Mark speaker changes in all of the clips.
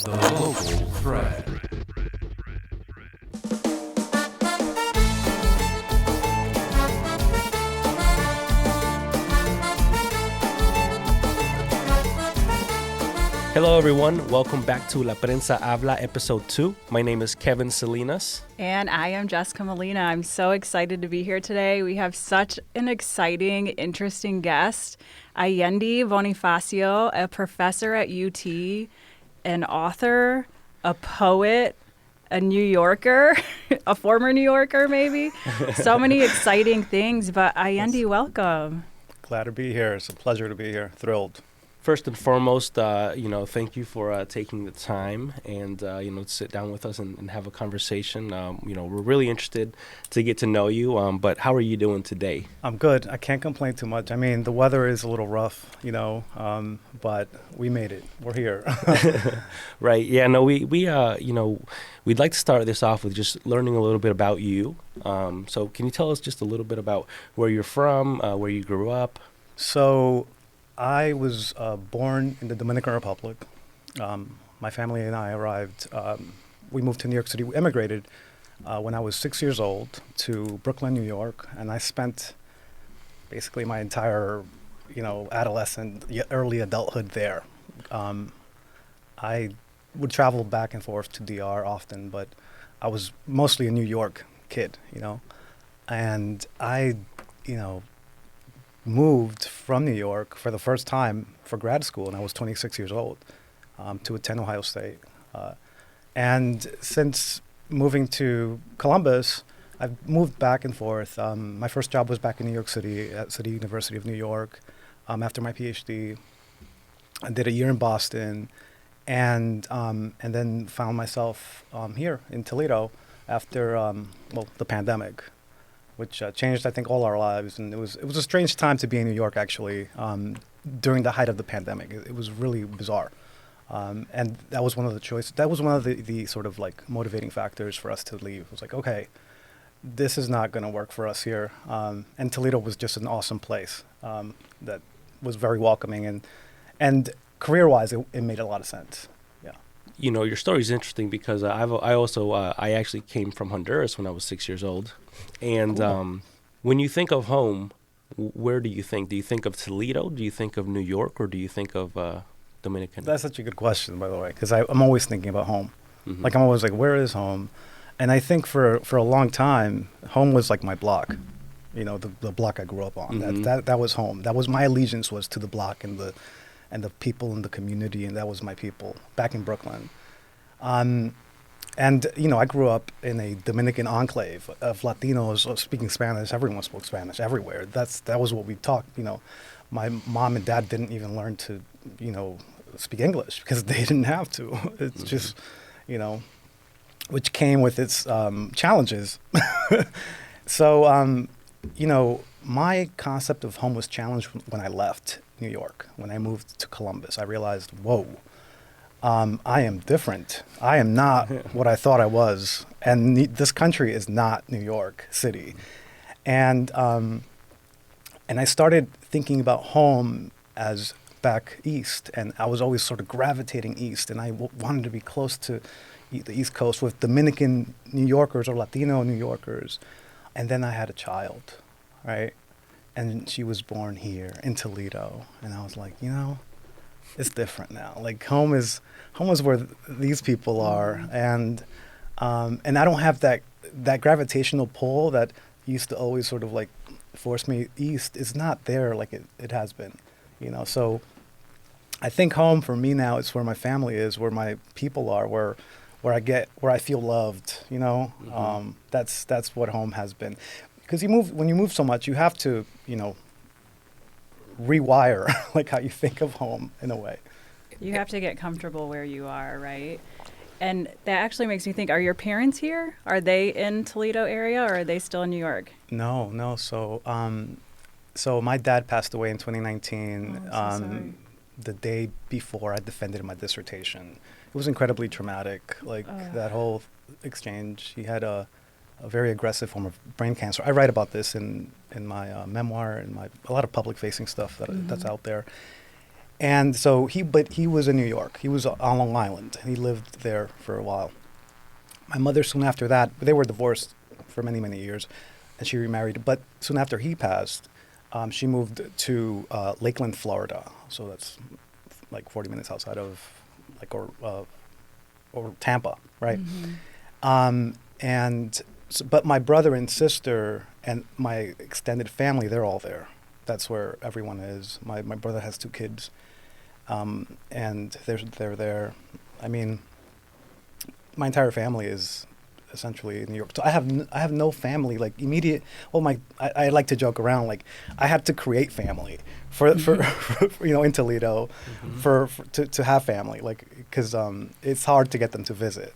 Speaker 1: The local thread.
Speaker 2: Hello everyone, welcome back to La Prensa Habla episode 2. My name is Kevin Salinas.
Speaker 3: And I am Jessica Molina. I'm so excited to be here today. We have such an exciting, interesting guest, Ayendy Bonifacio, a professor at UT, an author, a poet, a New Yorker, a former New Yorker maybe. So many exciting things, but Ayendy, welcome.
Speaker 4: Glad to be here. It's a pleasure to be here. Thrilled.
Speaker 2: First and foremost, thank you for taking the time and, to sit down with us and have a conversation. We're really interested to get to know you, but how are you doing today?
Speaker 4: I'm good. I can't complain too much. I mean, the weather is a little rough, but we made it. We're here.
Speaker 2: Right. Yeah, no, we'd like to start this off with just learning a little bit about you. So can you tell us just a little bit about where you're from, where you grew up?
Speaker 4: So I was born in the Dominican Republic. My family and I arrived. We moved to New York City. We immigrated when I was 6 years old to Brooklyn, New York, and I spent basically my entire, adolescent, early adulthood there. I would travel back and forth to DR often, but I was mostly a New York kid, and I, moved from New York for the first time for grad school, and I was 26 years old, to attend Ohio State. And since moving to Columbus, I've moved back and forth. My first job was back in New York City at City University of New York. After my PhD, I did a year in Boston, and then found myself here in Toledo after the pandemic, which changed, I think, all our lives. And it was a strange time to be in New York, actually, during the height of the pandemic. It was really bizarre. And that was one of the choices. That was one of the sort of like motivating factors for us to leave. It was like, okay, this is not going to work for us here. And Toledo was just an awesome place that was very welcoming. And career-wise, it made a lot of sense. Yeah.
Speaker 2: Your story is interesting because I actually came from Honduras when I was 6 years old. And
Speaker 4: Cool.
Speaker 2: When you think of home, where do you think? Do you think of Toledo? Do you think of New York? Or do you think of Dominican?
Speaker 4: That's such a good question, by the way, because I'm always thinking about home.
Speaker 2: Mhm.
Speaker 4: Like, I'm always like, where is home? And I think for a long time, home was like my block, the block I grew up on.
Speaker 2: Mhm.
Speaker 4: That was home. That was my allegiance, was to the block and the people in the community, and that was my people back in Brooklyn. And I grew up in a Dominican enclave of Latinos speaking Spanish. Everyone spoke Spanish everywhere. That was what we talked. My mom and dad didn't even learn to, speak English because they didn't have to. It's just, which came with its challenges. So, my concept of home was challenged when I left New York. When I moved to Columbus, I realized, whoa. I am different. I am not what I thought I was, and this country is not New York City. And I started thinking about home as back east, and I was always sort of gravitating east, and I wanted to be close to the East Coast with Dominican New Yorkers or Latino New Yorkers. And then I had a child, right? And she was born here in Toledo, and I was like, it's different now. Like, home is where these people are, and I don't have that gravitational pull that used to always sort of like force me east. It's not there like it has been, So I think home for me now is where my family is, where my people are, where I feel loved.
Speaker 2: Mm-hmm.
Speaker 4: That's what home has been, because when you move so much, you have to rewire like how you think of home in a way.
Speaker 3: You have to get comfortable where you are, right? And that actually makes me think, are your parents here? Are they in Toledo area, or are they still in New York?
Speaker 4: No. So my dad passed away in 2019,
Speaker 3: Oh, I'm so sorry.
Speaker 4: the day before I defended my dissertation. It was incredibly traumatic, that whole exchange. He had a very aggressive form of brain cancer. I write about this in my memoir and a lot of public-facing stuff that's out there. And so but he was in New York. He was on Long Island. He lived there for a while. My mother, soon after that, they were divorced for many, many years, and she remarried. But soon after he passed, she moved to Lakeland, Florida. So that's like 40 minutes outside of, or Tampa, right? But my brother and sister and my extended family, they're all there. That's where everyone is. My brother has 2 kids, and they're there. I mean, my entire family is essentially in New York. So I have no family like immediate. Well, I like to joke around like I had to create family for in Toledo, to have family, like because it's hard to get them to visit.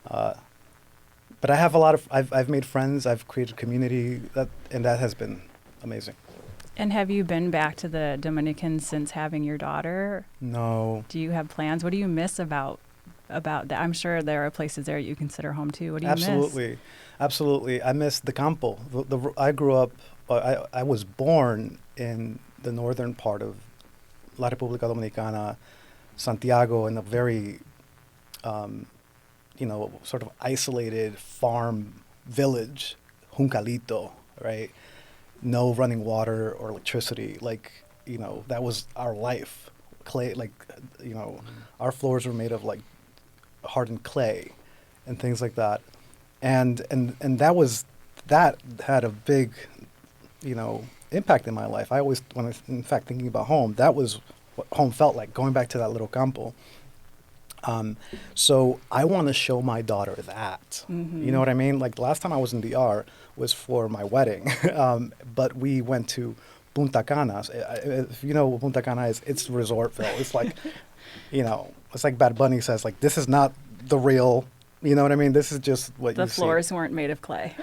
Speaker 4: But I have I've made friends. I've created community and that has been amazing.
Speaker 3: And have you been back to the Dominican since having your daughter?
Speaker 4: No.
Speaker 3: Do you have plans? What do you miss about that? I'm sure there are places there you consider home too. What do you miss?
Speaker 4: Absolutely. I miss the campo. I grew up. I was born in the northern part of La República Dominicana, Santiago, in a very, sort of isolated farm village, Juncalito, right? No running water or electricity. That was our life. Clay, our floors were made of hardened clay and things like that. And that had a big, impact in my life. I always, in fact, thinking about home, that was what home felt like, going back to that little campo. So I want to show my daughter that. You know what I mean? Like the last time I was in DR was for my wedding, but we went to Punta Cana. If you know what Punta Cana is, it's Resortville. It's like, it's like Bad Bunny says, like, this is not the real, you know what I mean? This is just what you see.
Speaker 3: The floors weren't made of clay.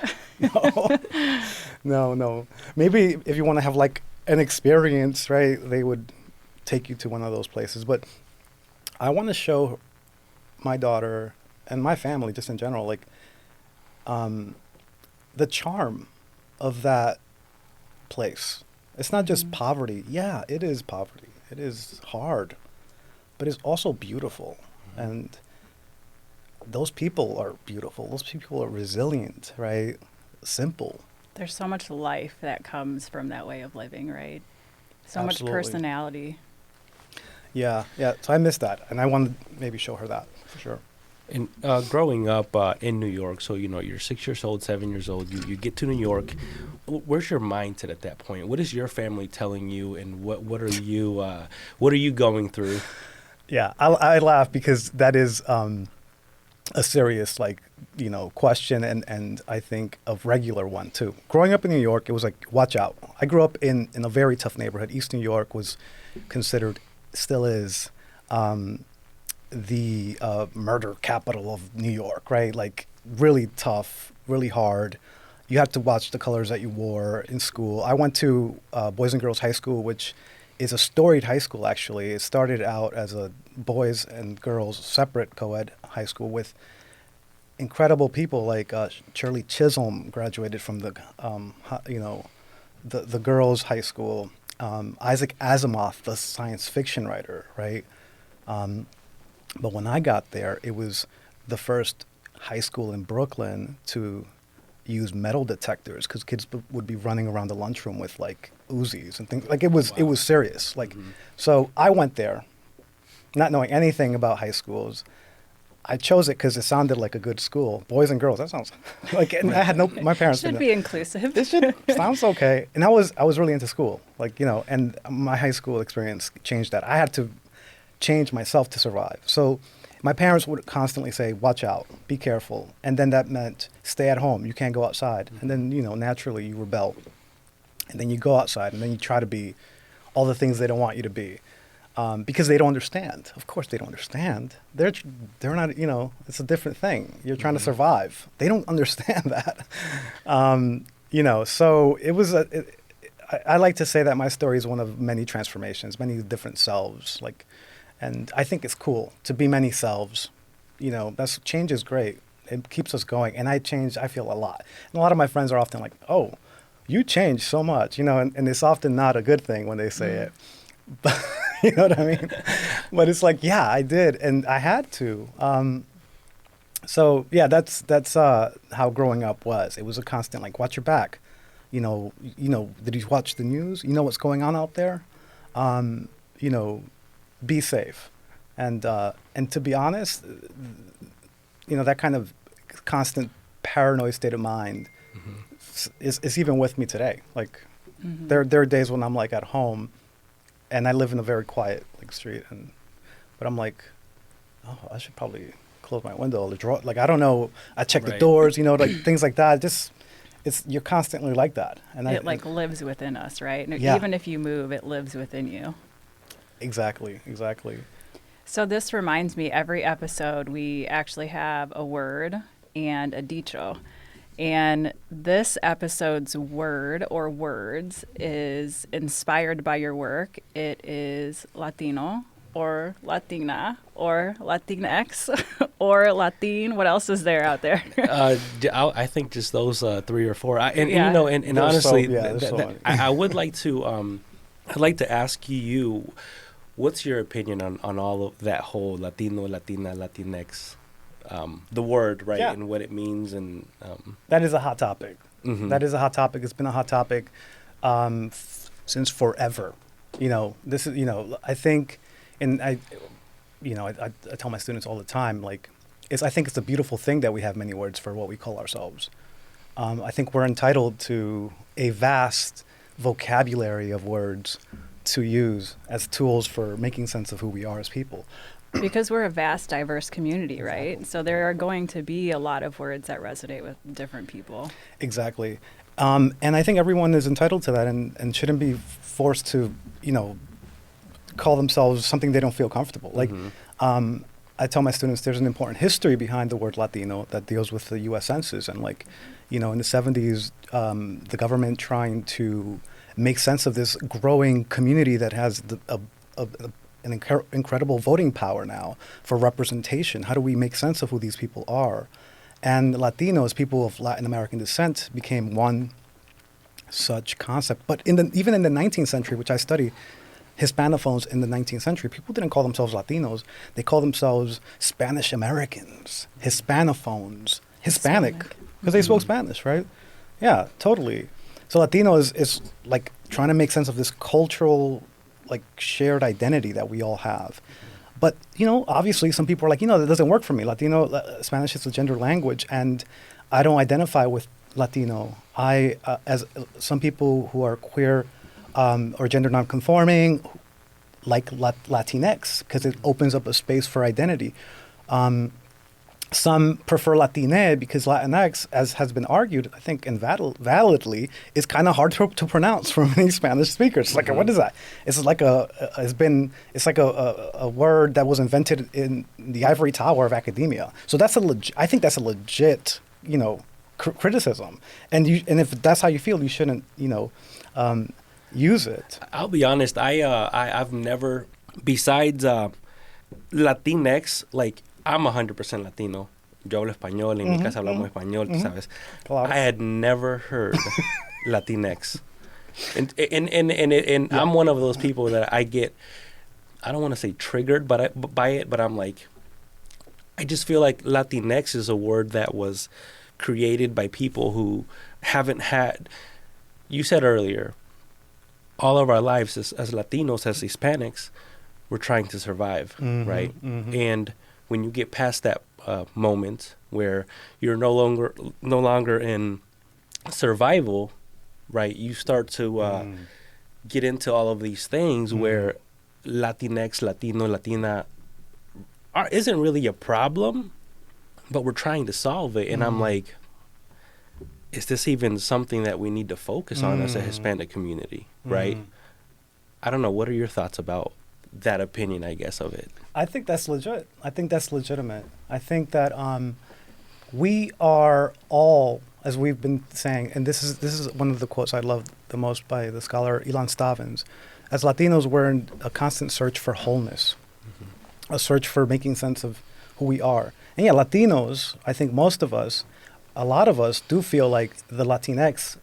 Speaker 4: No. Maybe if you want to have an experience, right, they would take you to one of those places. But I want to show my daughter and my family, just in general, the charm of that place. It's not just poverty. Yeah, it is poverty. It is hard, but it's also beautiful. And those people are beautiful. Those people are resilient, right? Simple.
Speaker 3: There's so much life that comes from that way of living, right? So
Speaker 4: Absolutely.
Speaker 3: much personality.
Speaker 4: Yeah. So I miss that, and I want to maybe show her that for sure.
Speaker 2: And growing up in New York, so you're 6 years old, 7 years old. You get to New York. Where's your mindset at that point? What is your family telling you, and what are you going through?
Speaker 4: Yeah, I laugh because that is a serious question, and I think a regular one too. Growing up in New York, it was like, watch out. I grew up in a very tough neighborhood. East New York was considered, still is, the murder capital of New York, right? Like really tough, really hard. You had to watch the colors that you wore in school. I went to Boys and Girls High School, which is a storied high school, actually. It started out as a boys and girls separate co-ed high school with incredible people like Shirley Chisholm graduated from the girls' high school. Isaac Asimov, the science fiction writer, right? But when I got there, it was the first high school in Brooklyn to use metal detectors because kids would be running around the lunchroom with Uzis and things. It was serious. So I went there, not knowing anything about high schools. I chose it because it sounded like a good school. Boys and girls, that sounds and I had my parents
Speaker 3: should be inclusive.
Speaker 4: This sounds okay. And I was really into school, and my high school experience changed that. I had to change myself to survive. So my parents would constantly say, watch out, be careful. And then that meant stay at home. You can't go outside. And then, naturally you rebel. And then you go outside and then you try to be all the things they don't want you to be. Because they don't understand. Of course they don't understand. They're not, it's a different thing. You're trying to survive. They don't understand that. So it was I like to say that my story is one of many transformations, many different selves. And I think it's cool to be many selves. Change is great. It keeps us going. And I feel a lot. And a lot of my friends are often like, oh, you changed so much, and it's often not a good thing when they say it. But, You know what I mean? But it's like, yeah, I did, and I had to. So yeah, that's how growing up was. It was a constant, like, watch your back. Did you watch the news? You know what's going on out there? You know, be safe. And to be honest, that kind of constant paranoid state of mind is even with me today. Like, there are days when I'm like at home, and I live in a very quiet street, but I'm like, oh, I should probably close my window or the drawer. Like, I don't know. I check the doors, like things like that. You're constantly like that, and
Speaker 3: it lives within us, right?
Speaker 4: Yeah.
Speaker 3: Even if you move, it lives within you.
Speaker 4: Exactly.
Speaker 3: So this reminds me, every episode we actually have a word and a dicho. And this episode's word or words is inspired by your work. It is Latino or Latina or Latinx or Latin. What else is there out there?
Speaker 2: I think just those 3 or 4. And
Speaker 4: There's
Speaker 2: honestly,
Speaker 4: so many.
Speaker 2: I would like to I'd like to ask you, what's your opinion on all of that whole Latino, Latina, Latinx, the word, right, and what it means, and
Speaker 4: that is a hot topic. That is a hot topic. It's been a hot topic since forever. This is I think, and I tell my students all the time, like, I think it's a beautiful thing that we have many words for what we call ourselves. I think we're entitled to a vast vocabulary of words to use as tools for making sense of who we are as people.
Speaker 3: Because we're a vast, diverse community, right? So there are going to be a lot of words that resonate with different people. Exactly.
Speaker 4: And I think everyone is entitled to that and shouldn't be forced to, call themselves something they don't feel comfortable. Like, I tell my students there's an important history behind the word Latino that deals with the U.S. Census. And, in the 70s, the government trying to make sense of this growing community that has an incredible voting power now for representation. How do we make sense of who these people are? And Latinos, people of Latin American descent, became one such concept. But even in the 19th century, which I study, Hispanophones in the 19th century, people didn't call themselves Latinos. They called themselves Spanish Americans, Hispanophones, Hispanic, because they spoke Spanish, right? Yeah, totally. So Latino is like trying to make sense of this cultural, shared identity that we all have. But, obviously some people are like, that doesn't work for me. Spanish is a gender language, and I don't identify with Latino. As some people who are queer or gender nonconforming, like Latinx, because it opens up a space for identity. Some prefer Latine because Latinx, as has been argued, I think, and validly, is kind of hard to pronounce for many Spanish speakers. It's like, what is that? It's like a word that was invented in the ivory tower of academia. So I think that's a legit, criticism. And if that's how you feel, you shouldn't, use it.
Speaker 2: I'll be honest. I've never, besides Latinx, I'm 100% Latino. Yo hablo español. En mi casa hablamos español, tú sabes.
Speaker 4: Claro.
Speaker 2: I had never heard Latinx. And I'm one of those people that I don't want to say triggered by it, but I'm like, I just feel like Latinx is a word that was created by people who haven't had, you said earlier, all of our lives as Latinos, as Hispanics, we're trying to survive, right? And when you get past that moment where you're no longer in survival, right? You start to get into all of these things where Latinx, Latino, Latina isn't really a problem, but we're trying to solve it. And I'm like, is this even something that we need to focus on as a Hispanic community, right? I don't know. What are your thoughts about that opinion, I guess, of it?
Speaker 4: I think that's legit. I think that's legitimate. I think that we are all, as we've been saying, and this is one of the quotes I love the most by the scholar Ilan Stavins, as Latinos, we're in a constant search for wholeness, a search for making sense of who we are. And yeah, Latinos, I think most of us, a lot of us do feel like the Latinx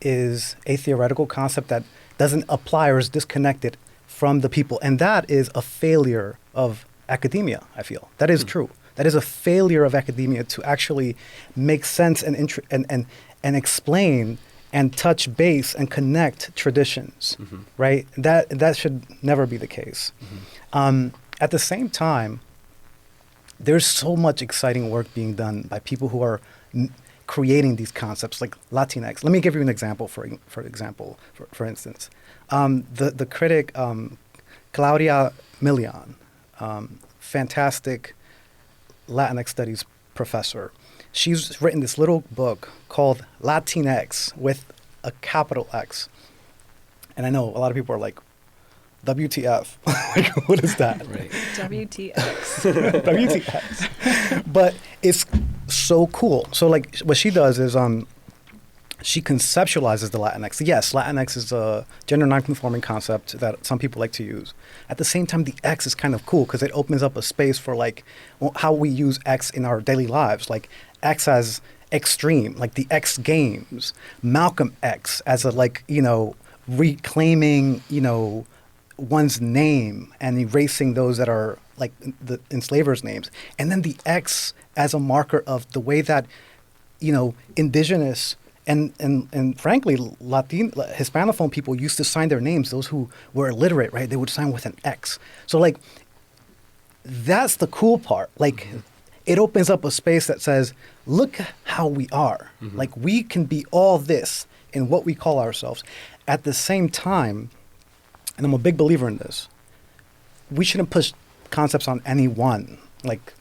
Speaker 4: is a theoretical concept that doesn't apply or is disconnected from the people. And that is a failure of academia, I feel. That is true. That is a failure of academia to actually make sense and explain and touch base and connect traditions, right? That should never be the case. At the same time, there's so much exciting work being done by people who are creating these concepts like Latinx. Let me give you an example. For instance, the critic Claudia Milian, fantastic Latinx studies professor. She's written this little book called Latinx with a capital X. And I know a lot of people are like, WTF? Like, what is that?
Speaker 2: Right.
Speaker 3: WTX.
Speaker 4: WTX. But it's so cool. So like what she does is she conceptualizes the Latinx. Yes, Latinx is a gender nonconforming concept that some people like to use. At the same time, the X is kind of cool because it opens up a space for like how we use X in our daily lives. Like X as extreme, like the X Games, Malcolm X as a like, reclaiming, one's name and erasing those that are like the enslavers' names. And then the X as a marker of the way that, indigenous and frankly, Hispanophone people used to sign their names, those who were illiterate, right? They would sign with an X. So like, that's the cool part. Like, it opens up a space that says, look how we are. Like, we can be all this in what we call ourselves. At the same time, and I'm a big believer in this, we shouldn't push concepts on anyone. Like,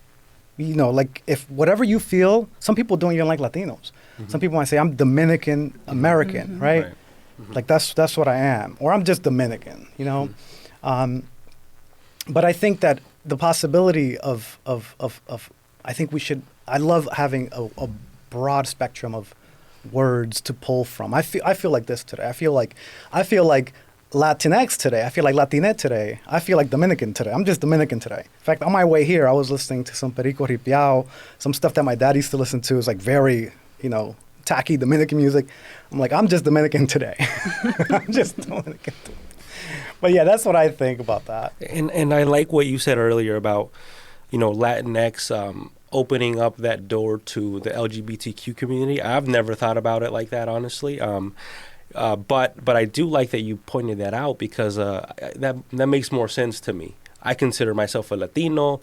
Speaker 4: like if whatever you feel, some people don't even like Latinos. Some people might say, I'm Dominican American, right? Like that's what I am. Or I'm just Dominican, But I think that the possibility of I think I love having a broad spectrum of words to pull from. I feel like this today. I feel like Latinx today. I feel like Latinette today. I feel like Dominican today. I'm just Dominican today. In fact, on my way here, I was listening to some Perico Ripiao, some stuff that my dad used to listen to. Is like very, tacky Dominican music. I'm like, I'm just Dominican today. I'm just Dominican today. But yeah, that's what I think about that.
Speaker 2: And I like what you said earlier about, Latinx opening up that door to the LGBTQ community. I've never thought about it like that, honestly. But I do like that you pointed that out because that makes more sense to me. I consider myself a Latino,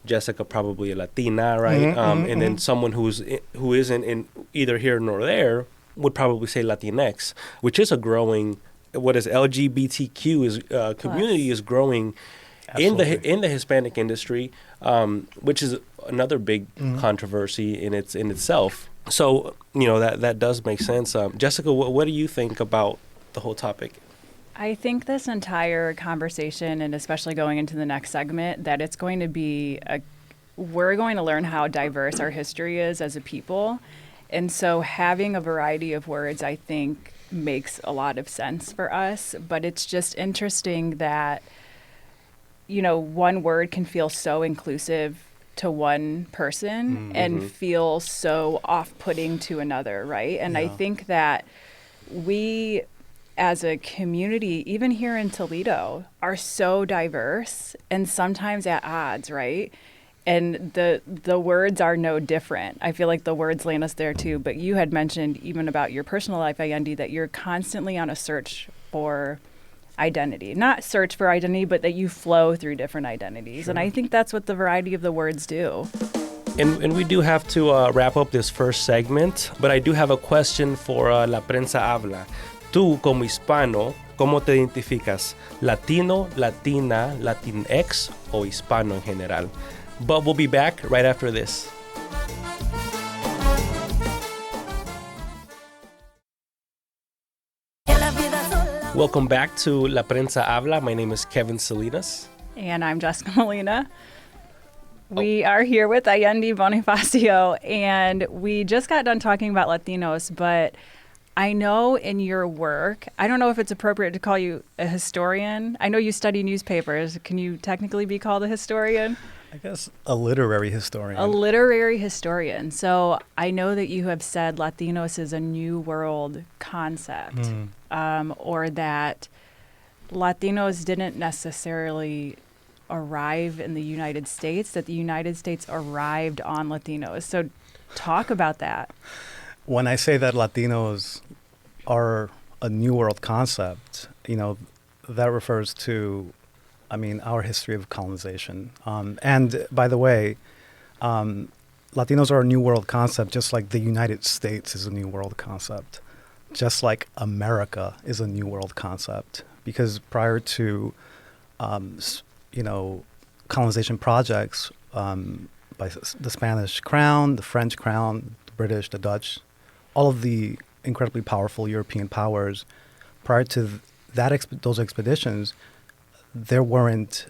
Speaker 2: Jessica probably a Latina, right? And then someone who isn't in either here nor there would probably say Latinx, which is a growing. What is LGBTQ community is growing in the Hispanic industry, which is another big controversy in itself. So, that does make sense. Jessica, what do you think about the whole topic?
Speaker 3: I think this entire conversation, and especially going into the next segment, that it's going to be we're going to learn how diverse our history is as a people. And so having a variety of words, I think, makes a lot of sense for us. But it's just interesting that, one word can feel so inclusive to one person and feel so off-putting to another, right? And I think that we, as a community, even here in Toledo, are so diverse and sometimes at odds, right? And the words are no different. I feel like the words land us there too. But you had mentioned even about your personal life, Ayendy, that you're constantly on a search for identity. Not search for identity, but that you flow through different identities. Sure. And I think that's what the variety of the words do.
Speaker 2: And we do have to wrap up this first segment, but I do have a question for La Prensa Habla. Tú, como hispano, ¿cómo te identificas? ¿Latino, Latina, Latinx o hispano en general? But we'll be back right after this. Welcome back to La Prensa Habla. My name is Kevin Salinas.
Speaker 3: And I'm Jessica Molina. We are here with Ayendy Bonifacio, and we just got done talking about Latinos, but I know in your work, I don't know if it's appropriate to call you a historian. I know you study newspapers. Can you technically be called a historian?
Speaker 4: I guess a literary historian.
Speaker 3: A literary historian. So I know that you have said Latinos is a new world concept, or that Latinos didn't necessarily arrive in the United States, that the United States arrived on Latinos. So talk about that.
Speaker 4: When I say that Latinos are a New World concept, that refers to, our history of colonization. And by the way, Latinos are a New World concept, just like the United States is a New World concept, just like America is a New World concept. Because prior to, colonization projects by the Spanish crown, the French crown, the British, the Dutch, all of the incredibly powerful European powers, prior to those expeditions, there weren't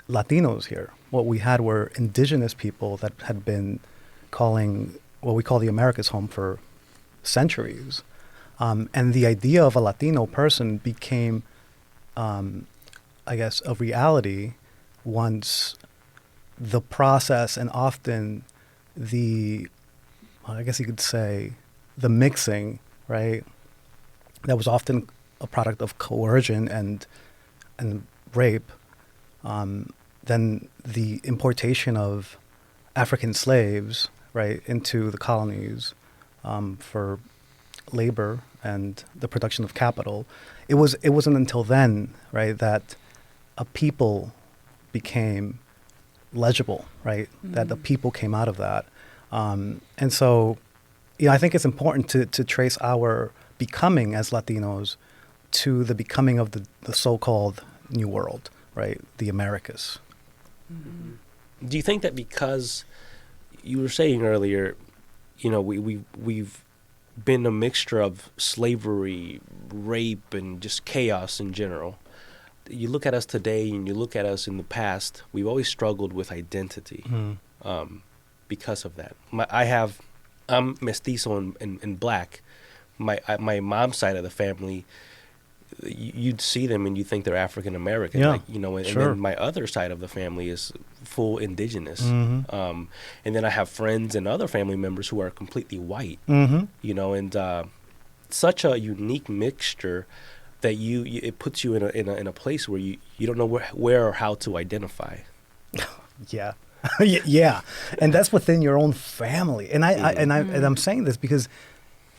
Speaker 4: Latinos here. What we had were indigenous people that had been calling what we call the Americas home for centuries. And the idea of a Latino person became, a reality once the process and often the, you could say, the mixing, right, that was often a product of coercion and rape, then the importation of African slaves, right, into the colonies for labor and the production of capital. It wasn't until then, right, that a people became legible, right, that the people came out of that. And so, I think it's important to trace our becoming as Latinos to the becoming of the so-called New World, right, the Americas.
Speaker 2: Mm-hmm. Do you think that because you were saying earlier, we've been a mixture of slavery, rape, and just chaos in general. You look at us today and you look at us in the past, we've always struggled with identity because of that. I'm mestizo and black. My mom's side of the family, you'd see them and you think they're African American, and
Speaker 4: sure.
Speaker 2: then my other side of the family is full indigenous.
Speaker 4: Mm-hmm.
Speaker 2: And then I have friends and other family members who are completely white, and such a unique mixture that it puts you in a place where you don't know where or how to identify.
Speaker 4: Yeah. Yeah. And that's within your own family. And I'm saying this because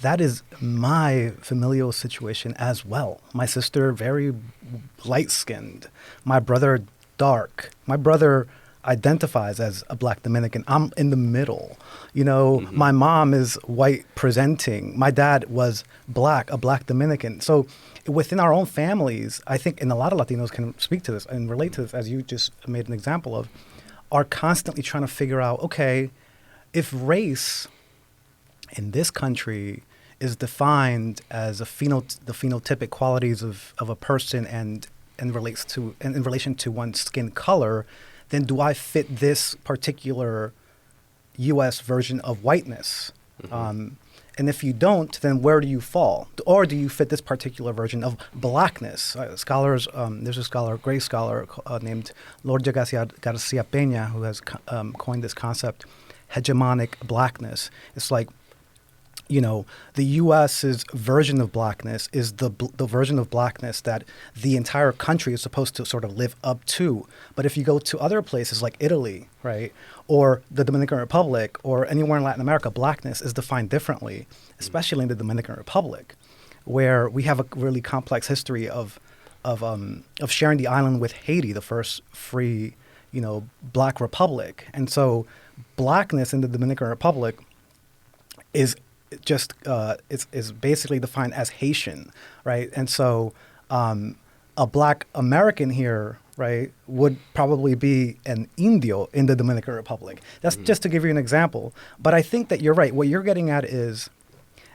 Speaker 4: that is my familial situation as well. My sister, very light-skinned. My brother, dark. My brother identifies as a black Dominican. I'm in the middle. My mom is white presenting. My dad was black, a black Dominican. So within our own families, I think, and a lot of Latinos can speak to this and relate to this, as you just made an example of, are constantly trying to figure out, okay, if race in this country is defined as the phenotypic qualities of a person and in relation to one's skin color, then do I fit this particular U.S. version of whiteness? Mm-hmm. And if you don't, then where do you fall? Or do you fit this particular version of blackness? Scholars, there's a scholar, great scholar named Lourdes Garcia Peña, who has coined this concept, hegemonic blackness. It's like, the U.S.'s version of blackness is the version of blackness that the entire country is supposed to sort of live up to. But if you go to other places like Italy, right, or the Dominican Republic, or anywhere in Latin America, blackness is defined differently, especially in the Dominican Republic, where we have a really complex history of sharing the island with Haiti, the first free, black republic. And so blackness in the Dominican Republic is just is basically defined as Haitian, right? And so a black American here, right, would probably be an Indio in the Dominican Republic. That's just to give you an example. But I think that you're right. What you're getting at is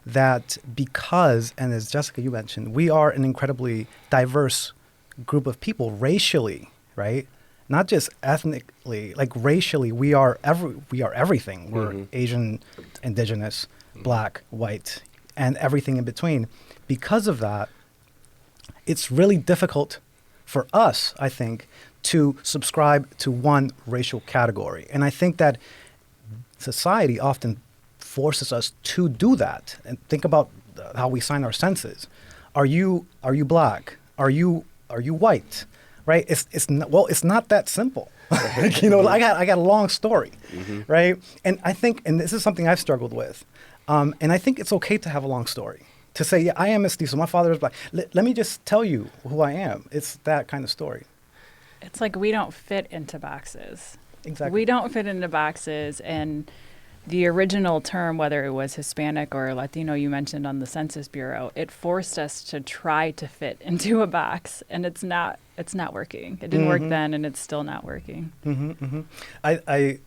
Speaker 4: that because, and as Jessica, you mentioned, we are an incredibly diverse group of people racially, right? Not just ethnically, like racially, we are everything. We're Asian, indigenous, black, white, and everything in between. Because of that, it's really difficult for us, I think, to subscribe to one racial category. And I think that society often forces us to do that. And think about how we sign our census. Are you black? Are you are you white? Right? It's not, well, it's not that simple. You know, I got a long story, right? And I think, and this is something I've struggled with, and I think it's okay to have a long story. To say, yeah, I am mestizo. My father is black. Let me just tell you who I am. It's that kind of story.
Speaker 3: It's like we don't fit into boxes.
Speaker 4: Exactly.
Speaker 3: We don't fit into boxes, and the original term, whether it was Hispanic or Latino, you mentioned on the Census Bureau, it forced us to try to fit into a box, and it's not working. It didn't work then, and it's still not working.
Speaker 4: I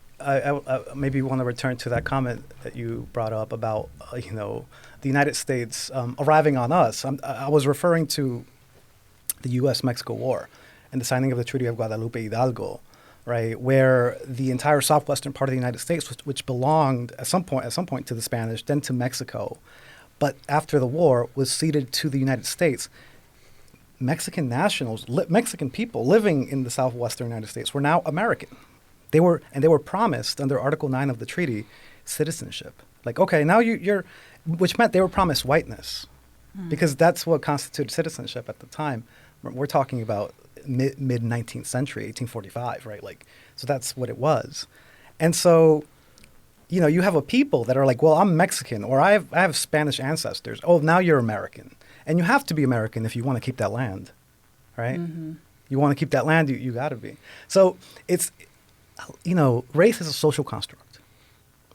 Speaker 4: maybe want to return to that comment that you brought up about, you know, the United States arriving on us. I was referring to the U.S.-Mexico War and the signing of the Treaty of Guadalupe Hidalgo, right, where the entire southwestern part of the United States, which belonged at some point to the Spanish, then to Mexico, but after the war was ceded to the United States. Mexican nationals, Mexican people living in the southwestern United States were now American. They were promised under Article 9 of the treaty citizenship. Like, okay, now you're, which meant they were promised whiteness, because that's what constituted citizenship at the time. We're talking about mid 19th century, 1845, right? Like, so that's what it was. And so, you know, you have a people that are like, well, I'm Mexican, or I have Spanish ancestors. Oh, now you're American. And you have to be American if you want to keep that land, right? You want to keep that land, you got to be. So it's, you know, race is a social construct.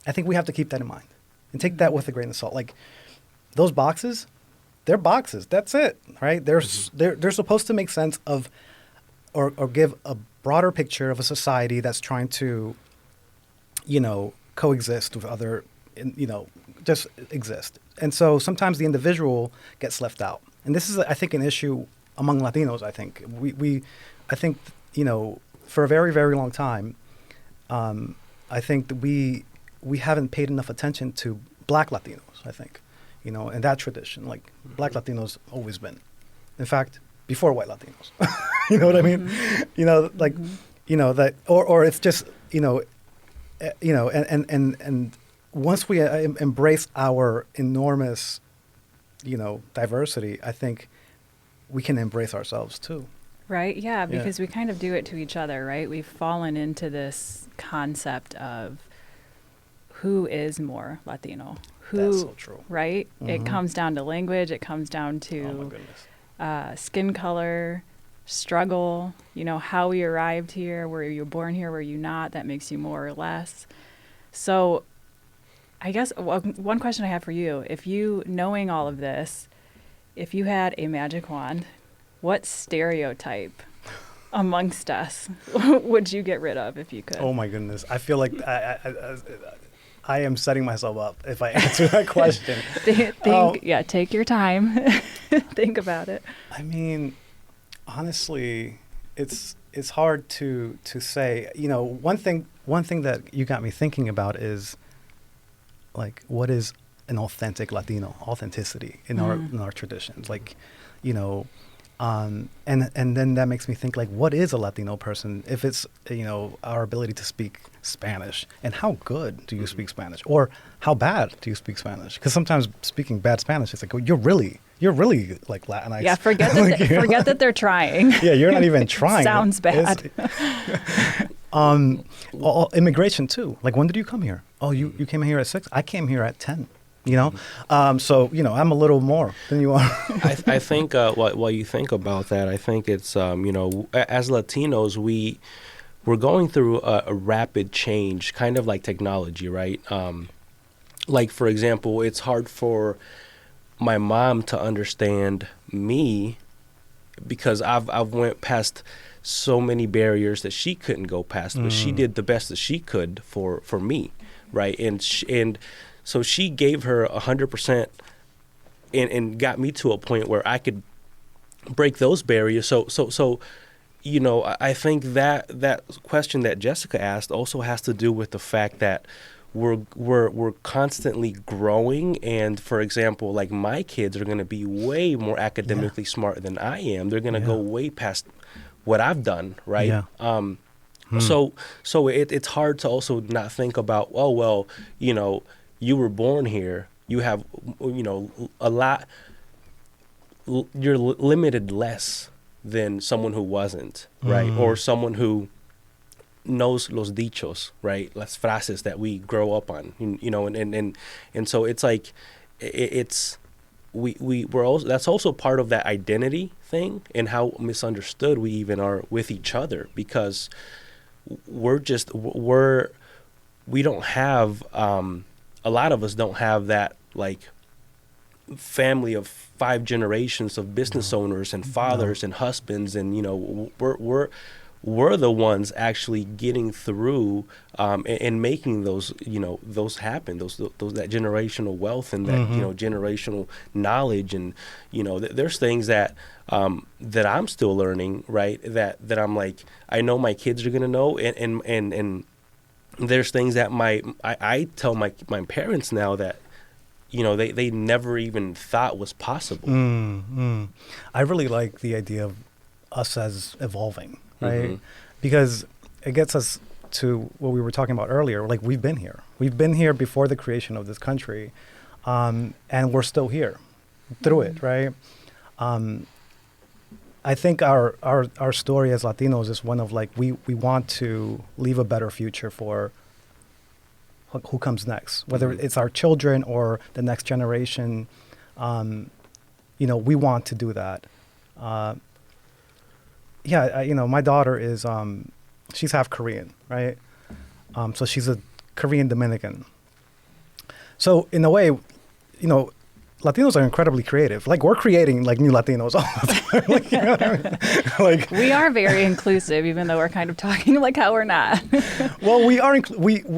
Speaker 4: I think we have to keep that in mind and take that with a grain of salt. Like, those boxes, they're boxes. That's it, right? They're supposed to make sense of, or give a broader picture of a society that's trying to, you know, coexist with other, you know, just exist. And so sometimes the individual gets left out. And this is, I think, an issue among Latinos. I think I think, you know, for a very, very long time, I think that we haven't paid enough attention to Black Latinos, I think, you know, and that tradition. Like, Black Latinos always been, in fact, before white Latinos. You know what I mean? You know, like, you know, that, or it's just, you know, and once we embrace our enormous, you know, diversity, I think we can embrace ourselves too.
Speaker 3: Right? Yeah, because we kind of do it to each other, right? We've fallen into this concept of who is more Latino.
Speaker 4: That's so true.
Speaker 3: Right? It comes down to language. It comes down to
Speaker 4: Oh my goodness.
Speaker 3: Skin color, struggle, you know, how we arrived here. Were you born here? Were you not? That makes you more or less. So I guess one question I have for you, if you, knowing all of this, if you had a magic wand, what stereotype amongst us would you get rid of if you could?
Speaker 4: Oh my goodness. I feel like I am setting myself up if I answer that question.
Speaker 3: Take your time. Think about it.
Speaker 4: I mean, honestly, it's hard to say. You know, one thing that you got me thinking about is, like, what is an authentic Latino, authenticity in our traditions, like, you know, and then that makes me think, like, what is a Latino person? If it's, you know, our ability to speak Spanish, and how good do you speak Spanish, or how bad do you speak Spanish? Because sometimes speaking bad Spanish, it's like, oh, you're really like Latinx.
Speaker 3: Yeah, forget that they're trying.
Speaker 4: Yeah, you're not even trying.
Speaker 3: Sounds bad.
Speaker 4: Immigration too. Like, when did you come here? Oh, you came here at 6? I came here at 10. You know, so, you know, I'm a little more than you are.
Speaker 2: I think while you think about that, I think it's you know, as Latinos, we're going through a rapid change, kind of like technology, right? Like, for example, it's hard for my mom to understand me because I've went past so many barriers that she couldn't go past, but she did the best that she could for me, right? And so she gave her 100% and got me to a point where I could break those barriers. So you know, I think that question that Jessica asked also has to do with the fact that we're constantly growing. And for example, like, my kids are going to be way more academically smart than I am. They're going to go way past what I've done, right?
Speaker 4: Yeah.
Speaker 2: So it's hard to also not think about, oh, well, you know, you were born here, you have, you know, a lot, you're limited less than someone who wasn't, right? Or someone who knows los dichos, right? Las frases that we grow up on, you know, and so it's like it's we're also, that's also part of that identity thing and how misunderstood we even are with each other, because we don't have a lot of us don't have that like family of 5 generations of business owners and fathers and husbands, and you know we're the ones actually getting through and making those, you know, those happen, those that generational wealth and that you know generational knowledge, and you know there's things that that I'm still learning, right, that I'm like, I know my kids are gonna know, and there's things that I tell my parents now that, you know, they never even thought was possible.
Speaker 4: I really like the idea of us as evolving, right? Because it gets us to what we were talking about earlier. Like, we've been here. We've been here before the creation of this country, and we're still here through it, right? I think our story as Latinos is one of like, we want to leave a better future for who comes next, whether it's our children or the next generation. You know, we want to do that. You know, my daughter is, she's half Korean, right? So she's a Korean Dominican. So in a way, you know, Latinos are incredibly creative. Like, we're creating like new Latinos all the time. Like, you know what I mean? Like,
Speaker 3: We are very inclusive, even though we're kind of talking like how we're not.
Speaker 4: well, we are.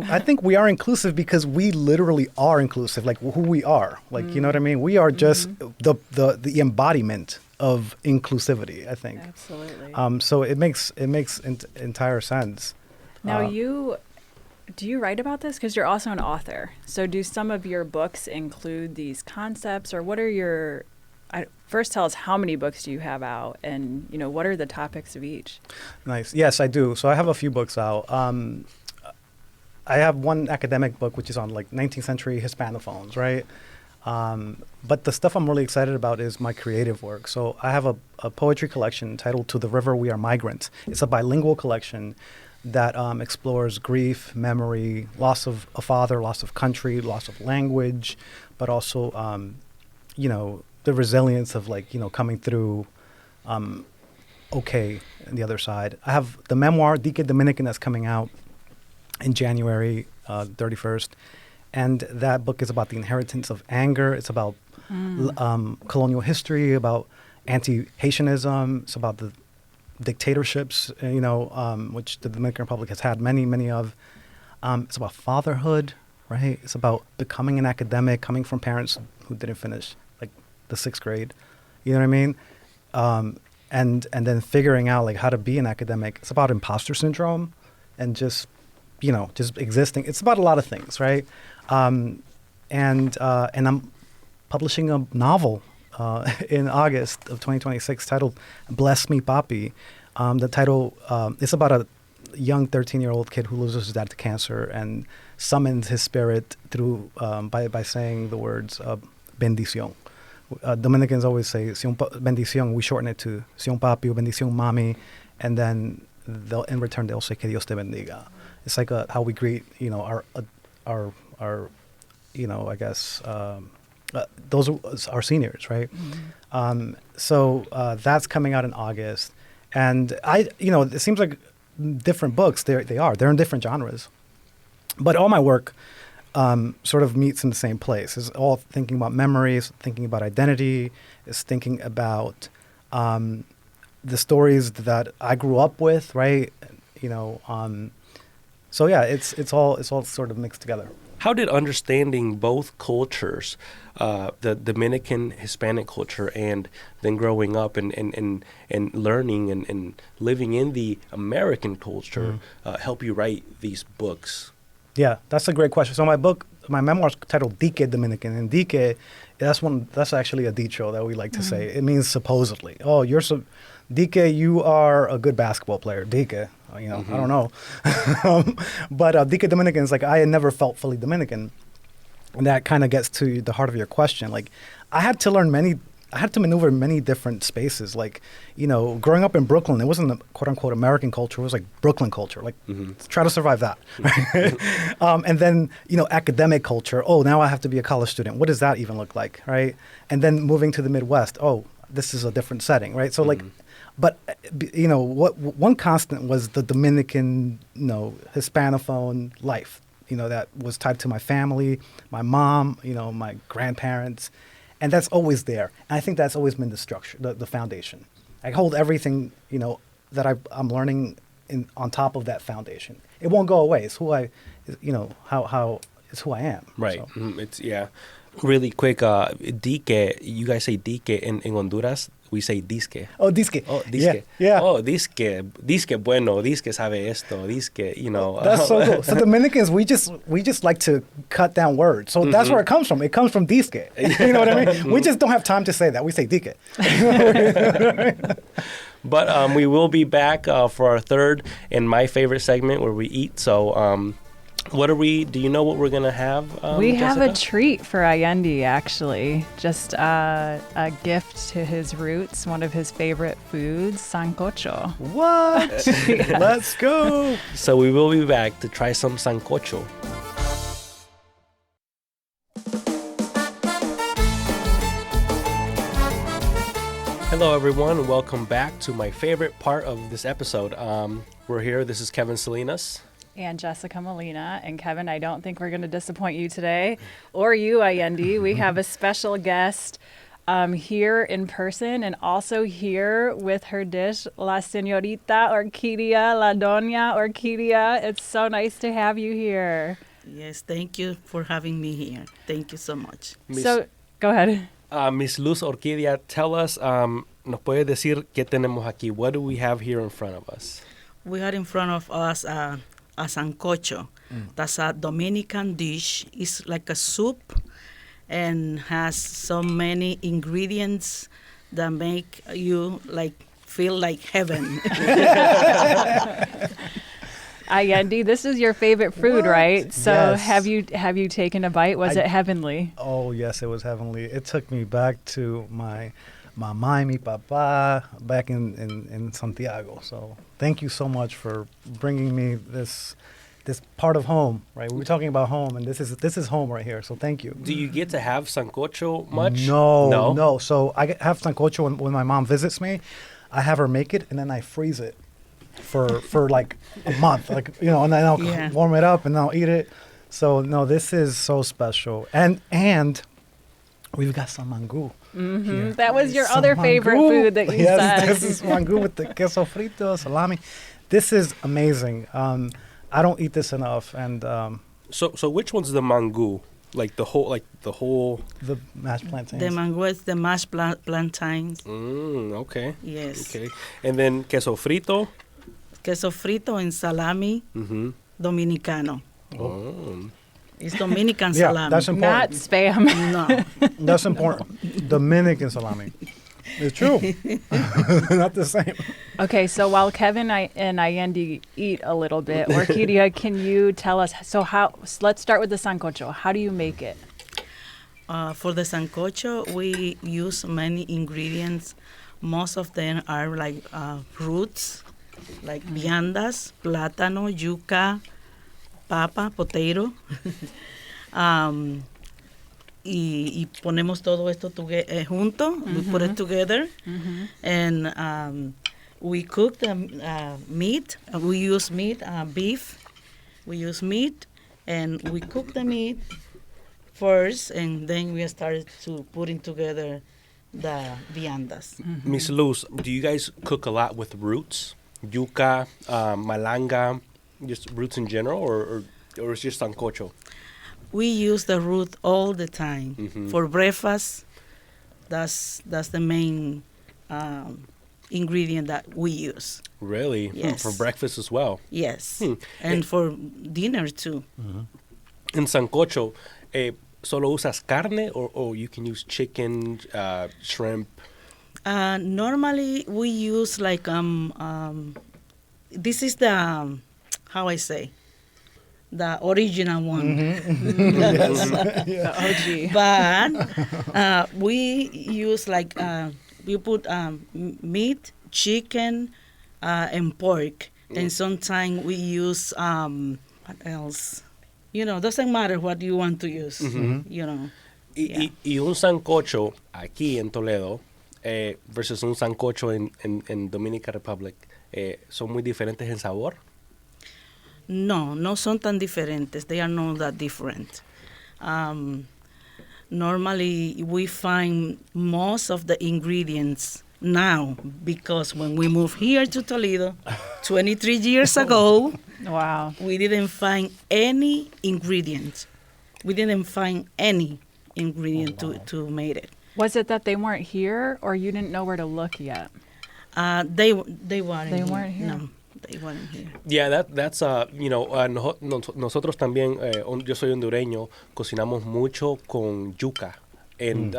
Speaker 4: I think we are inclusive because we literally are inclusive. Like, who we are. Like, you know what I mean? We are just the embodiment of inclusivity, I think.
Speaker 3: Absolutely.
Speaker 4: So it makes entire sense.
Speaker 3: Now, do you write about this? Because you're also an author. So do some of your books include these concepts, or what are your, first tell us how many books do you have out, and you know, what are the topics of each?
Speaker 4: Nice. Yes, I do. So I have a few books out. I have one academic book, which is on like 19th century Hispanophones, right? But the stuff I'm really excited about is my creative work. So I have a poetry collection titled To the River We Are Migrants. It's a bilingual collection that explores grief, memory, loss of a father, loss of country, loss of language, but also, you know, the resilience of like, you know, coming through okay on the other side. I have the memoir, Dique Dominican, that's coming out in January 31st. And that book is about the inheritance of anger. It's about colonial history, about anti-Haitianism. It's about the dictatorships, you know, which the Dominican Republic has had many of. It's about fatherhood, right? It's about becoming an academic, coming from parents who didn't finish like the 6th grade. You know what I mean? And then figuring out like how to be an academic. It's about imposter syndrome and just, you know, just existing. It's about a lot of things, right? And I'm publishing a novel in August of 2026 titled Bless Me Papi. The title is about a young 13-year-old kid who loses his dad to cancer and summons his spirit through by saying the words bendición. Dominicans always say bendición. We shorten it to Sion Papi or bendición Mami, and then in return they'll say que Dios te bendiga. It's like how we greet, you know, our you know, I guess those are our seniors, right? So that's coming out in August, and you know, it seems like different books. They're in different genres, but all my work sort of meets in the same place. It's all thinking about memories, thinking about identity. It's thinking about the stories that I grew up with, right? You know, so yeah, it's all sort of mixed together.
Speaker 2: How did understanding both cultures, the Dominican Hispanic culture, and then growing up and learning and living in the American culture, help you write these books?
Speaker 4: Yeah, that's a great question. So my memoir is titled Dique Dominican, and Dique, that's actually a dicho that we like to say. It means supposedly. Oh, Dique, you are a good basketball player. Dique, you know, I don't know. But Dique Dominican is like, I had never felt fully Dominican. And that kind of gets to the heart of your question. Like, I had to learn I had to maneuver in many different spaces. Like, growing up in Brooklyn, it wasn't a quote unquote American culture. It was like Brooklyn culture. Like, try to survive that. And then, academic culture. Oh, now I have to be a college student. What does that even look like, right? And then moving to the Midwest. Oh, this is a different setting, right? So but what one constant was the Dominican, Hispanophone life. That was tied to my family, my mom, my grandparents. And that's always there. And I think that's always been the structure, the foundation. I hold everything, that I'm learning on top of that foundation. It won't go away. It's who how it's who I am.
Speaker 2: Right.
Speaker 4: So.
Speaker 2: It's, yeah. Really quick, dique, you guys say dique in Honduras. We say disque.
Speaker 4: Oh, disque.
Speaker 2: Oh, disque.
Speaker 4: Yeah.
Speaker 2: Oh, disque bueno, disque sabe esto, disque,
Speaker 4: That's so cool. So Dominicans, we just like to cut down words. So that's where it comes from. It comes from disque. You know what I mean? We just don't have time to say that. We say disque.
Speaker 2: But we will be back for our third and my favorite segment where we eat. So do you know what we're going to have,
Speaker 3: we have
Speaker 2: Jessica?
Speaker 3: a treat for Ayendy, actually. Just a gift to his roots, one of his favorite foods, sancocho.
Speaker 4: What? Let's go.
Speaker 2: So we will be back to try some sancocho. Hello, everyone, and welcome back to my favorite part of this episode. We're here. This is Kevin Salinas.
Speaker 3: And Jessica Molina. And Kevin, I don't think we're going to disappoint you today, or you, Ayendy. We have a special guest here in person and also here with her dish, La Señorita Orquídea, La Doña Orquídea. It's so nice to have you here.
Speaker 5: Yes, thank you for having me here. Thank you so much.
Speaker 3: So, go ahead.
Speaker 2: Miss Luz Orquídea, tell us, nos puede decir qué tenemos aquí? What do we have here in front of us?
Speaker 5: We have in front of us a sancocho. That's a Dominican dish. It's like a soup and has so many ingredients that make you feel like heaven.
Speaker 3: Ayendy, this is your favorite food,
Speaker 4: What?
Speaker 3: right? So
Speaker 4: Yes.
Speaker 3: have you taken a bite? Was it heavenly?
Speaker 4: Oh, yes, it was heavenly. It took me back to my mamá y mi papá back in Santiago. So thank you so much for bringing me this part of home, right? We were talking about home, and this is home right here. So thank you.
Speaker 2: Do you get to have sancocho much?
Speaker 4: No. So I have sancocho when my mom visits me. I have her make it, and then I freeze it for like a month, and then I'll warm it up and I'll eat it. So no, this is so special, and we've got some mango.
Speaker 3: Mm-hmm. That was your
Speaker 4: Some
Speaker 3: other favorite
Speaker 4: mango.
Speaker 3: food that you
Speaker 4: Yes,
Speaker 3: said.
Speaker 4: this is mango with the queso frito, salami. This is amazing. I don't eat this enough, and
Speaker 2: So which one's the mango? Like the whole
Speaker 4: the mashed plantains.
Speaker 5: The mango is the mashed plantains.
Speaker 2: Okay.
Speaker 5: Yes.
Speaker 2: Okay. And then queso frito.
Speaker 5: Queso frito and salami dominicano.
Speaker 2: Oh.
Speaker 5: It's Dominican
Speaker 4: Yeah,
Speaker 5: salami.
Speaker 4: that's
Speaker 3: Not
Speaker 4: important.
Speaker 3: spam.
Speaker 5: No.
Speaker 4: That's important. Dominican salami. It's true. Not the same.
Speaker 3: Okay, so while Kevin and Ayendy eat a little bit, Orquídea, can you tell us, let's start with the sancocho. How do you make it?
Speaker 5: For the sancocho, we use many ingredients. Most of them are like roots, like viandas, plátano, yuca, papa, potato. Y ponemos todo esto junto. We put it together. And we cook the meat. We use meat, beef. We use meat. And we cook the meat first. And then we started to putting together the viandas.
Speaker 2: Miss Luz, do you guys cook a lot with roots? Yuca, malanga, just roots in general, or it's just sancocho?
Speaker 5: We use the root all the time. For breakfast. That's the main ingredient that we use.
Speaker 2: Really?
Speaker 5: Yes.
Speaker 2: For breakfast as well?
Speaker 5: Yes. And for dinner too.
Speaker 2: In sancocho, solo usas carne, or you can use chicken, shrimp?
Speaker 5: Normally we use like this is the how I say. the original one.
Speaker 3: The OG.
Speaker 5: But we use like we put meat, chicken, and pork, and sometimes we use what else? Doesn't matter what you want to use.
Speaker 2: Y un sancocho aquí en Toledo versus un sancocho en Dominican Republic, ¿son muy diferentes en sabor?
Speaker 5: No son tan diferentes. They are not that different. Normally, we find most of the ingredients now because when we moved here to Toledo 23 years ago,
Speaker 3: Wow.
Speaker 5: we didn't find any ingredient. We didn't find any ingredient to make it.
Speaker 3: Was it that they weren't here or you didn't know where to look yet?
Speaker 5: They weren't.
Speaker 3: They weren't here?
Speaker 5: No, they weren't here.
Speaker 2: Yeah, that's nosotros también, yo soy hondureño, cocinamos mucho con yuca. And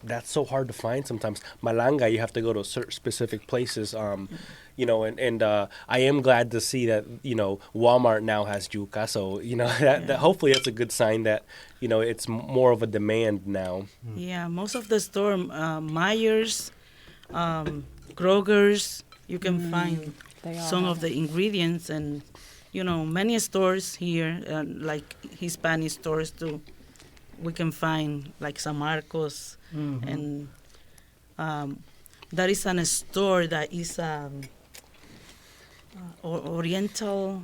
Speaker 2: that's so hard to find sometimes. Malanga, you have to go to specific places. And I am glad to see that, Walmart now has yuca. So, that hopefully that's a good sign that, it's more of a demand now.
Speaker 5: Yeah, most of the store, Myers, Kroger's, you can find
Speaker 3: They all
Speaker 5: some
Speaker 3: have
Speaker 5: of the ingredients, and many stores here, like Hispanic stores too. We can find like San Marcos, and there is a store that is Oriental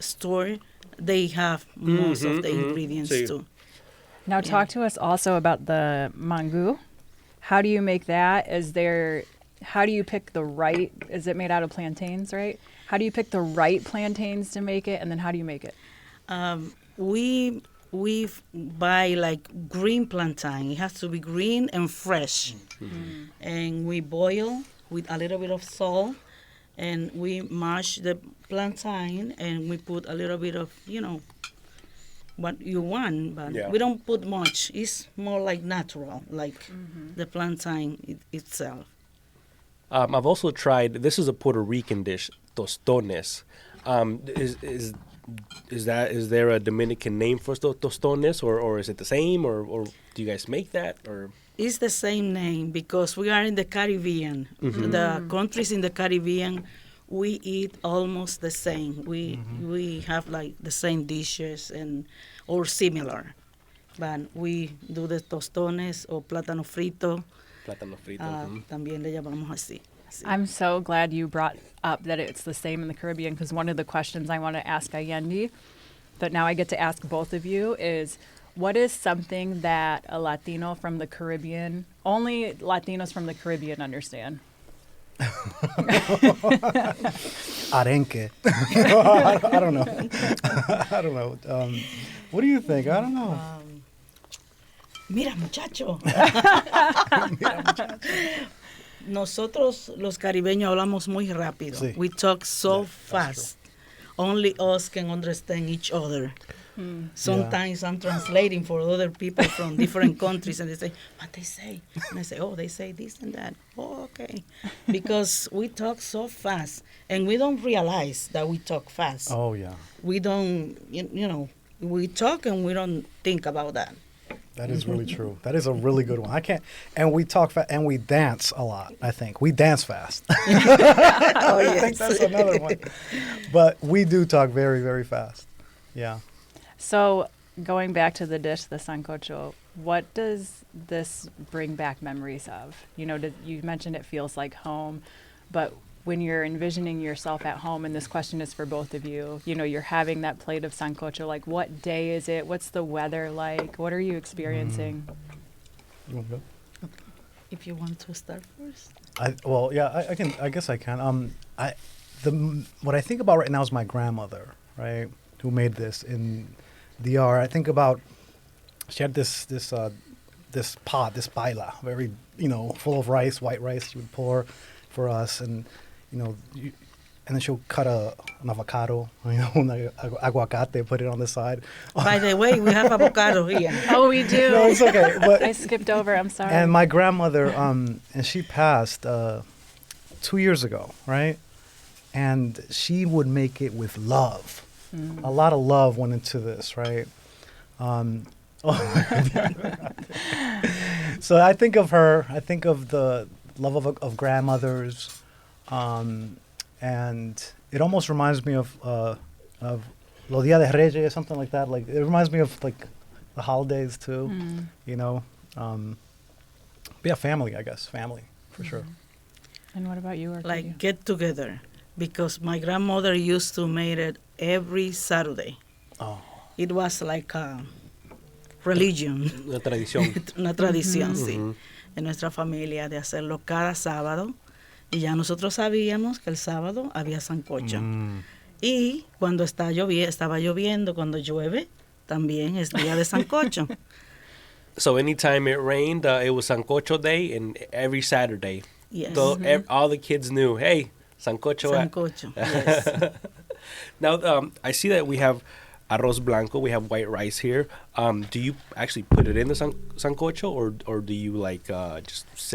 Speaker 5: store. They have most of the ingredients
Speaker 2: Sí.
Speaker 5: too.
Speaker 3: Now talk to us also about the mango. How do you make that? How do you pick the right, is it made out of plantains, right? How do you pick the right plantains to make it, and then how do you make it?
Speaker 5: We buy like green plantain. It has to be green and fresh. And we boil with a little bit of salt, and we mash the plantain, and we put a little bit of, what you want, but
Speaker 2: Yeah.
Speaker 5: we don't put much. It's more like natural, like the plantain itself.
Speaker 2: I've also tried, this is a Puerto Rican dish, tostones. Is there a Dominican name for tostones, or is it the same, or do you guys make that, or?
Speaker 5: It's the same name because we are in the Caribbean. The countries in the Caribbean, we eat almost the same. We have like the same dishes or similar, but we do the tostones or plátano frito.
Speaker 2: Plátano frito.
Speaker 5: También le llamamos así.
Speaker 3: I'm so glad you brought up that it's the same in the Caribbean, because one of the questions I want to ask Ayendy, but now I get to ask both of you, is what is something that a Latino from the Caribbean, only Latinos from the Caribbean understand?
Speaker 4: Arenque. I don't know. I don't know. What do you think? I don't know.
Speaker 5: Mira, muchacho. Nosotros los caribeños hablamos muy rápido.
Speaker 4: Sí.
Speaker 5: We talk so
Speaker 4: Yeah, that's
Speaker 5: fast. Only us can understand each other. Sometimes I'm translating for other people from different countries, and they say, what they say? And I say, oh, they say this and that. Oh, okay. Because we talk so fast, and we don't realize that we talk fast.
Speaker 4: Oh, yeah.
Speaker 5: We don't, we talk and we don't think about that.
Speaker 4: That is really true. That is a really good one. And we talk fast, and we dance a lot, I think. We dance fast.
Speaker 5: Oh,
Speaker 4: I think that's another one. But we do talk very, very fast. Yeah.
Speaker 3: So going back to the dish, the sancocho, what does this bring back memories of? You mentioned it feels like home, but when you're envisioning yourself at home, and this question is for both of you, you're having that plate of sancocho, like what day is it? What's the weather like? What are you experiencing?
Speaker 4: You want to go?
Speaker 5: If you want to start first.
Speaker 4: I can. I guess I can. What I think about right now is my grandmother, right, who made this in DR. I think about she had this pot, this paila, very full of rice, white rice. She would pour for us, and and then she'll cut an avocado, un aguacate, put it on the side.
Speaker 5: By the way, we have avocado here.
Speaker 3: Oh, we do.
Speaker 4: No, it's okay. But
Speaker 3: I skipped over. I'm sorry.
Speaker 4: and my grandmother, and she passed 2 years ago, right? And she would make it with love. A lot of love went into this, right? So I think of her. I think of the love of grandmothers, and it almost reminds me of Los Dia de Reyes or something like that. Like it reminds me of like the holidays too, you know. But yeah, family, I guess, family for sure.
Speaker 3: And what about you, Arcadia?
Speaker 5: Like get together, because my grandmother used to make it every Saturday.
Speaker 4: Oh,
Speaker 5: It was like a religion,
Speaker 2: La tradición.
Speaker 5: una tradición, sí, en nuestra familia de hacerlo cada sábado. Y ya nosotros sabíamos que el sábado había sancocho. Y cuando estaba lloviendo, cuando llueve, también es día de sancocho.
Speaker 2: So anytime it rained, it was Sancocho Day, and every Saturday,
Speaker 5: Yes.
Speaker 2: all the kids knew, hey, Sancocho.
Speaker 5: Sancocho, yes.
Speaker 2: Now, I see that we have arroz blanco, we have white rice here. Do you actually put it in the Sancocho, or do you like just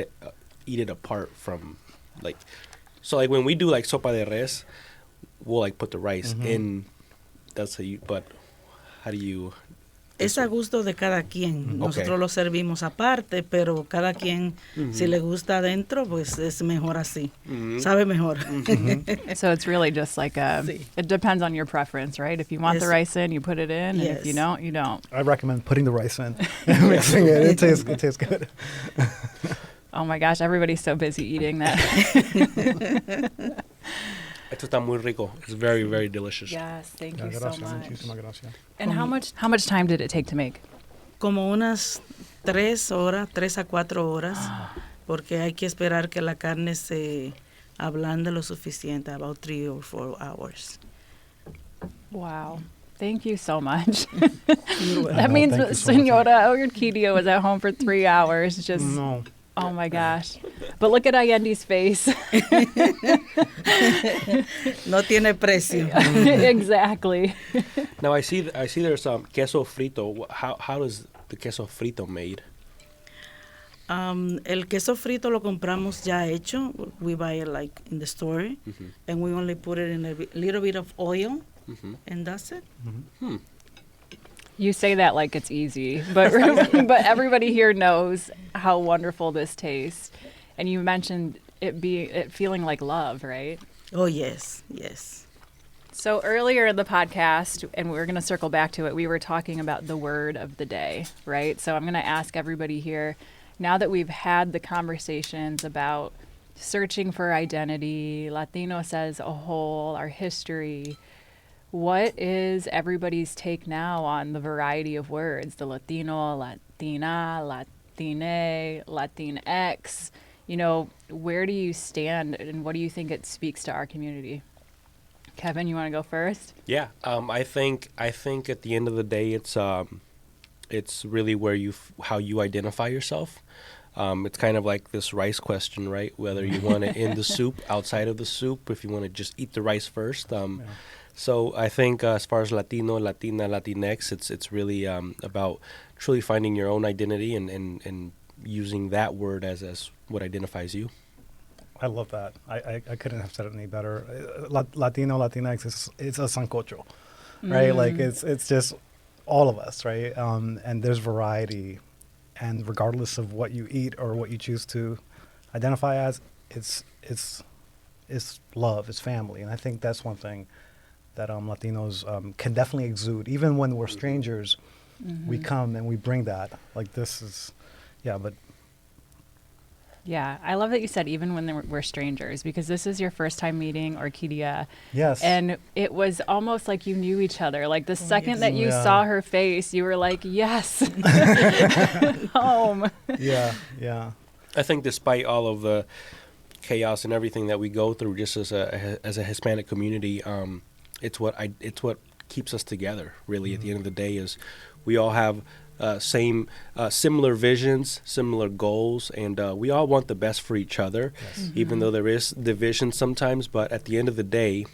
Speaker 2: eat it apart from, like, so like when we do like sopa de res, we'll like put the rice in, that's how you, but how do you?
Speaker 5: Es a gusto de cada quien. Nosotros
Speaker 2: Okay.
Speaker 5: lo servimos aparte, pero cada quien, si le gusta adentro, pues es mejor así. Sabe mejor.
Speaker 3: So it's really just like
Speaker 5: Sí.
Speaker 3: it depends on your preference, right? If you want the
Speaker 5: Yes.
Speaker 3: rice in, you put it in, and if you
Speaker 5: Yes.
Speaker 3: don't, you don't.
Speaker 4: I recommend putting the rice in and mixing it. It tastes good.
Speaker 3: Oh my gosh, everybody's so busy eating that.
Speaker 2: Esto está muy rico. It's very, very delicious.
Speaker 3: Yes, thank
Speaker 4: Yeah,
Speaker 3: you so
Speaker 4: gracias,
Speaker 3: much.
Speaker 4: muchísimas gracias.
Speaker 3: And how much time did it take to make?
Speaker 5: Como unas 3 a 4 horas, porque hay que esperar que la carne se ablande lo suficiente, about 3 or 4 hours.
Speaker 3: Wow. Thank you so much.
Speaker 5: You're welcome.
Speaker 3: That
Speaker 4: No,
Speaker 3: means
Speaker 4: thank you so much.
Speaker 3: Senora Orquídea was at home for 3 hours. Just,
Speaker 4: No.
Speaker 3: oh my gosh. But look at Ayendy's face.
Speaker 5: No tiene precio.
Speaker 3: Exactly.
Speaker 2: Now I see there's queso frito. How is the queso frito made?
Speaker 5: El queso frito lo compramos ya hecho. We buy it like in the store, and we only put it in a little bit of oil, and that's it.
Speaker 3: You say that like it's easy, but but everybody here knows how wonderful this tastes. And you mentioned it feeling like love, right?
Speaker 5: Oh, yes, yes.
Speaker 3: So earlier in the podcast, and we're going to circle back to it, we were talking about the word of the day, right? So I'm going to ask everybody here, now that we've had the conversations about searching for identity, Latinos as a whole, our history, what is everybody's take now on the variety of words, the Latino, Latina, Latine, Latinx? You know, where do you stand and what do you think it speaks to our community? Kevin, you want to go first?
Speaker 2: Yeah, I think at the end of the day, it's really where how you identify yourself. It's kind of like this rice question, right? Whether you want it in the soup, outside of the soup, if you want to just eat the rice first. So I think as far as Latino, Latina, Latinx, it's really about truly finding your own identity and using that word as what identifies you.
Speaker 4: I love that. I couldn't have said it any better. Latino, Latinx, it's a sancocho, right? Like it's just all of us, right? And there's variety, and regardless of what you eat or what you choose to identify as, it's love, it's family, and I think that's one thing that Latinos can definitely exude. Even when we're strangers, we come and we bring that. Like this is, yeah, but.
Speaker 3: Yeah, I love that you said even when we're strangers, because this is your first time meeting Orquídea.
Speaker 4: Yes.
Speaker 3: And it was almost like you knew each other. Like the second
Speaker 5: yes.
Speaker 3: that you
Speaker 4: Yeah.
Speaker 3: saw her face, you were like, yes, home.
Speaker 4: Yeah, yeah.
Speaker 2: I think despite all of the chaos and everything that we go through, just as a Hispanic community, it's what keeps us together. Really, at the end of the day, is we all have similar visions, similar goals, and we all want the best for each other.
Speaker 4: Yes.
Speaker 2: Even though there is division sometimes. But at the end of the day,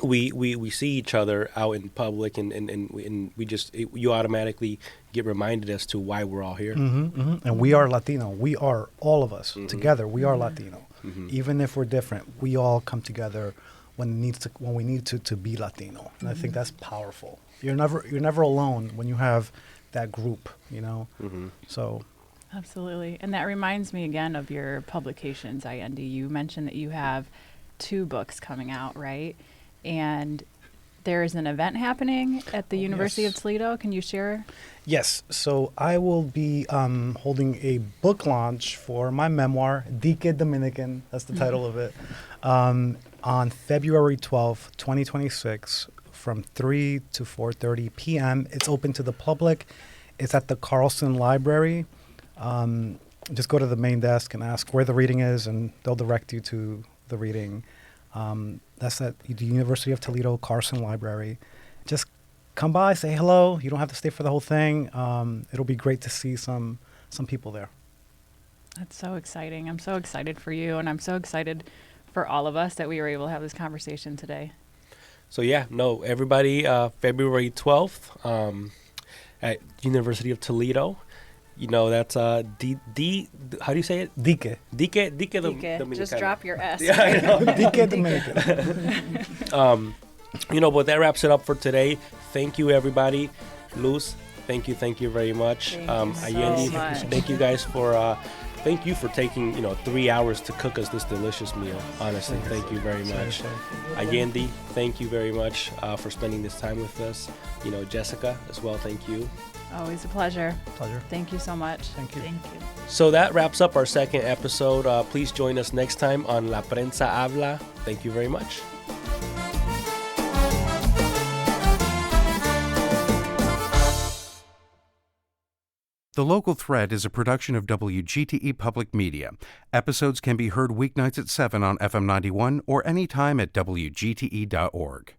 Speaker 2: we see each other out in public, and we just you automatically get reminded as to why we're all here.
Speaker 4: And we are Latino. We are all of us together. We are Latino. Even if we're different, we all come together when we need to be Latino. And I think that's powerful. You're never alone when you have that group, you know. So
Speaker 3: Absolutely. And that reminds me again of your publications, Ayendy. You mentioned that you have 2 books coming out, right? And there is an event happening at the University of Toledo. Can you share?
Speaker 4: yes, so I will be holding a book launch for my memoir, Dique Dominican, that's the title of it, on February 12th, 2026, from 3 to 4:30 p.m. It's open to the public. It's at the Carlson Library. Just go to the main desk and ask where the reading is, and they'll direct you to the reading. That's at the University of Toledo Carlson Library. Just come by, say hello. You don't have to stay for the whole thing. It'll be great to see some people there.
Speaker 3: That's so exciting. I'm so excited for you, and I'm so excited for all of us that we were able to have this conversation today.
Speaker 2: So yeah, no, everybody, February 12th at University of Toledo. You know, that's how do you say it?
Speaker 4: Dique.
Speaker 2: Dique Dominicana.
Speaker 3: Just drop your S.
Speaker 2: Yeah, I know.
Speaker 4: Dique Dominican.
Speaker 2: You know, but that wraps it up for today. Thank you, everybody. Luz, thank you very much.
Speaker 3: Thank you so
Speaker 2: Ayendy,
Speaker 3: much.
Speaker 2: thank you guys for thank you for taking 3 hours to cook us this delicious meal. Honestly, thank you very much. Ayendy, thank you very much for spending this time with us. You know, Jessica as well. Thank you.
Speaker 3: Always a pleasure.
Speaker 4: Pleasure.
Speaker 3: Thank you so much.
Speaker 4: Thank you.
Speaker 5: Thank you.
Speaker 2: So that wraps up our second episode. Please join us next time on La Prensa Habla. Thank you very much.
Speaker 1: The Local Thread is a production of WGTE Public Media. Episodes can be heard weeknights at 7 on FM 91 or anytime at WGTE.org.